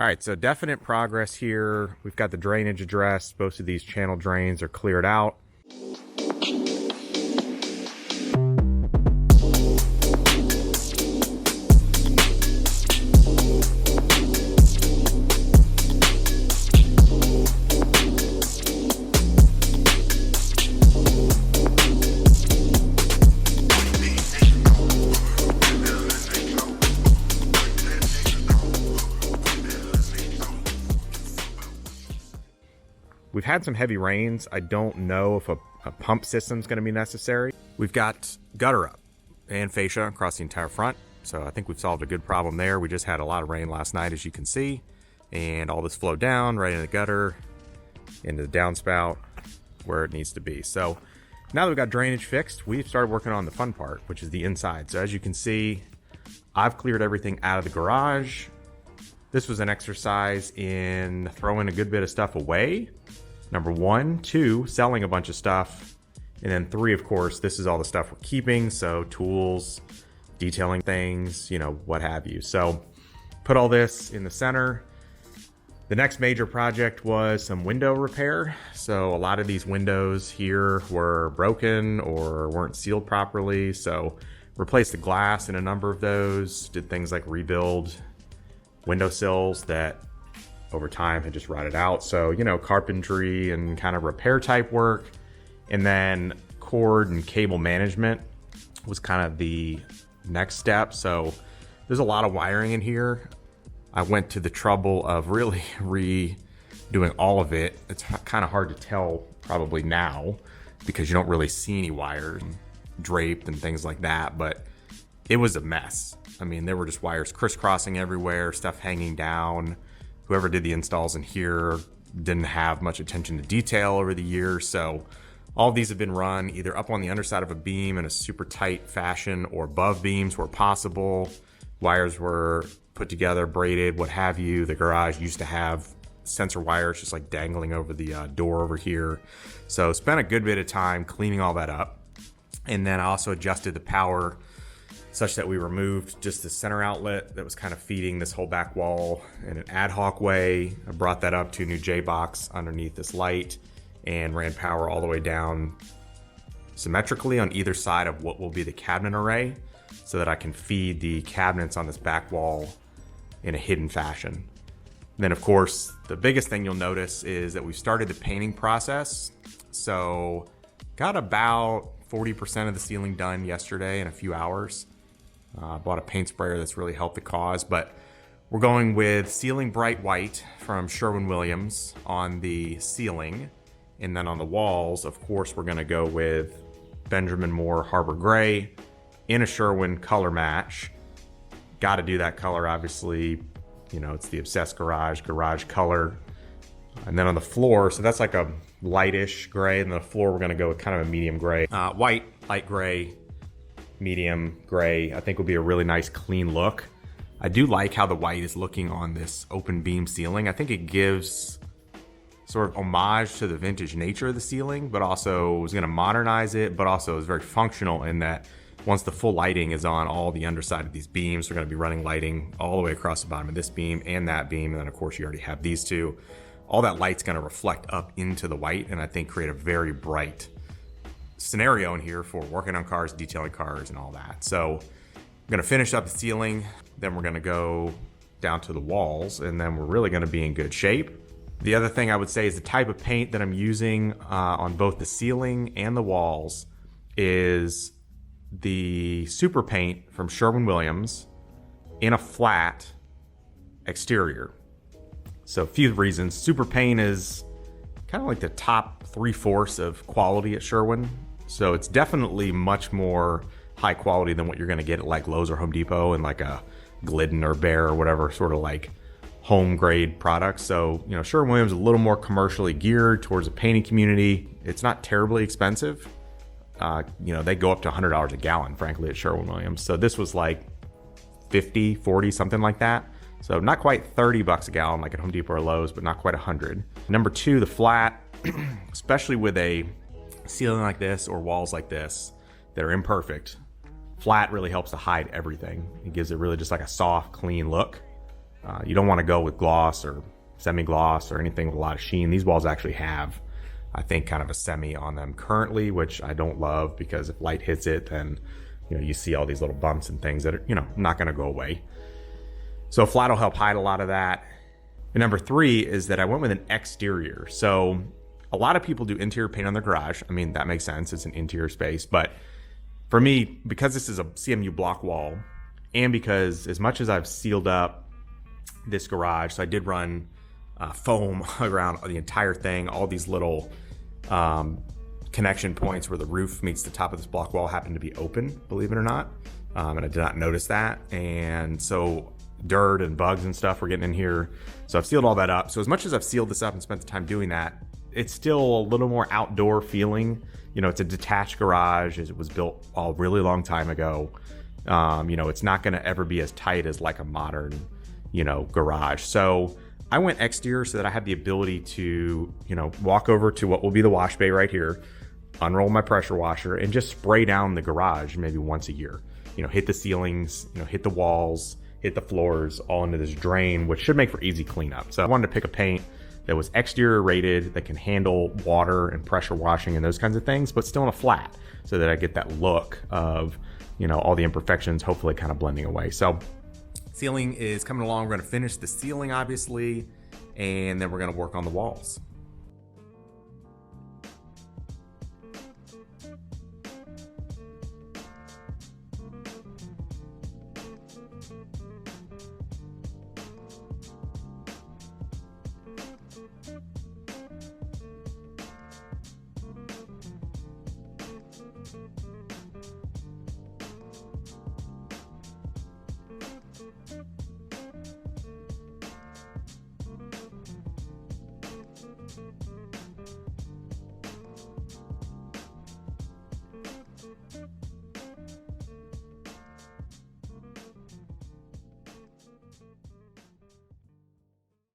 All right, so definite progress here. We've got the drainage addressed. Most of these channel drains are cleared out. We've had some heavy rains. I don't know if a pump system is going to be necessary. We've got gutter up and fascia across the entire front. So I think we've solved a good problem there. We just had a lot of rain last night, as you can see, and all this flowed down right into the gutter, into the downspout where it needs to be. So now that we've got drainage fixed, we've started working on the fun part, which is the inside. So as you can see, I've cleared everything out of the garage. This was an exercise in throwing a good bit of stuff away. Number one, two, selling a bunch of stuff. And then three, of course, this is all the stuff we're keeping. So tools, detailing things, you know, what have you. So put all this in the center. The next major project was some window repair. So a lot of these windows here were broken or weren't sealed properly. So replaced the glass in a number of those, did things like rebuild windowsills that over time had just rotted out. So, you know, carpentry and kind of repair type work. And then cord and cable management was kind of the next step. So there's a lot of wiring in here. I went to the trouble of really redoing all of it. It's kind of hard to tell probably now because you don't really see any wires draped and things like that, but it was a mess. I mean, there were just wires crisscrossing everywhere, stuff hanging down. Whoever did the installs in here didn't have much attention to detail over the years. So all of these have been run either up on the underside of a beam in a super tight fashion or above beams where possible. Wires were put together, braided, what have you. The garage used to have sensor wires just like dangling over the door over here. So spent a good bit of time cleaning all that up. And then I also adjusted the power such that we removed just the center outlet that was kind of feeding this whole back wall in an ad hoc way. I brought that up to a new J-box underneath this light and ran power all the way down symmetrically on either side of what will be the cabinet array so that I can feed the cabinets on this back wall in a hidden fashion. And then of course, the biggest thing you'll notice is that we've started the painting process. So got about 40% of the ceiling done yesterday in a few hours. Bought a paint sprayer that's really helped the cause, but we're going with Ceiling Bright White from Sherwin-Williams on the ceiling. And then on the walls, of course, we're gonna go with Benjamin Moore Harbor Gray in a Sherwin color match. Gotta do that color, obviously. You know, it's the Obsessed Garage color. And then on the floor, so that's like a lightish gray, and the floor we're gonna go with kind of a medium gray. White, light gray, medium gray, I think will be a really nice clean look. I do like how the white is looking on this open beam ceiling. I think it gives sort of homage to the vintage nature of the ceiling, but also is gonna modernize it, but also is very functional in that once the full lighting is on all the underside of these beams, we're gonna be running lighting all the way across the bottom of this beam and that beam. And then of course you already have these two. All that light's gonna reflect up into the white and I think create a very bright scenario in here for working on cars, detailing cars and all that. So I'm gonna finish up the ceiling, then we're gonna go down to the walls, and then we're really gonna be in good shape. The other thing I would say is the type of paint that I'm using on both the ceiling and the walls is the Super Paint from Sherwin-Williams in a flat exterior. So a few reasons. Super Paint is kind of like the top 3/4 of quality at Sherwin. So it's definitely much more high quality than what you're gonna get at like Lowe's or Home Depot and like a Glidden or Behr or whatever sort of like home grade products. So, you know, Sherwin-Williams is a little more commercially geared towards the painting community. It's not terribly expensive. You know, they go up to $100 a gallon, frankly, at Sherwin-Williams. So this was like 50, 40, something like that. So not quite 30 bucks a gallon like at Home Depot or Lowe's, but not quite 100. Number two, the flat, especially with a ceiling like this or walls like this that are imperfect, flat really helps to hide everything. It gives it really just like a soft, clean look. You don't want to go with gloss or semi-gloss or anything with a lot of sheen. These walls actually have, I think, kind of a semi on them currently, which I don't love, because if light hits it, then you see all these little bumps and things that are not going to go away. So flat will help hide a lot of that. And number 3 is that I went with an exterior. So a lot of people do interior paint on their garage. I mean, that makes sense. It's an interior space. But for me, because this is a CMU block wall, and because as much as I've sealed up this garage, so I did run foam around the entire thing, all these little connection points where the roof meets the top of this block wall happen to be open, believe it or not. And I did not notice that. And so dirt and bugs and stuff were getting in here. So I've sealed all that up. So as much as I've sealed this up and spent the time doing that, it's still a little more outdoor feeling. It's a detached garage. It was built a really long time ago. It's not going to ever be as tight as like a modern, garage. So I went exterior so that I had the ability to, walk over to what will be the wash bay right here, unroll my pressure washer, and just spray down the garage maybe once a year. Hit the ceilings, hit the walls, hit the floors, all into this drain, which should make for easy cleanup. So I wanted to pick a paint that was exterior rated, that can handle water and pressure washing and those kinds of things, but still in a flat, so that I get that look of, all the imperfections hopefully kind of blending away. So ceiling is coming along. We're going to finish the ceiling, obviously, and then we're going to work on the walls.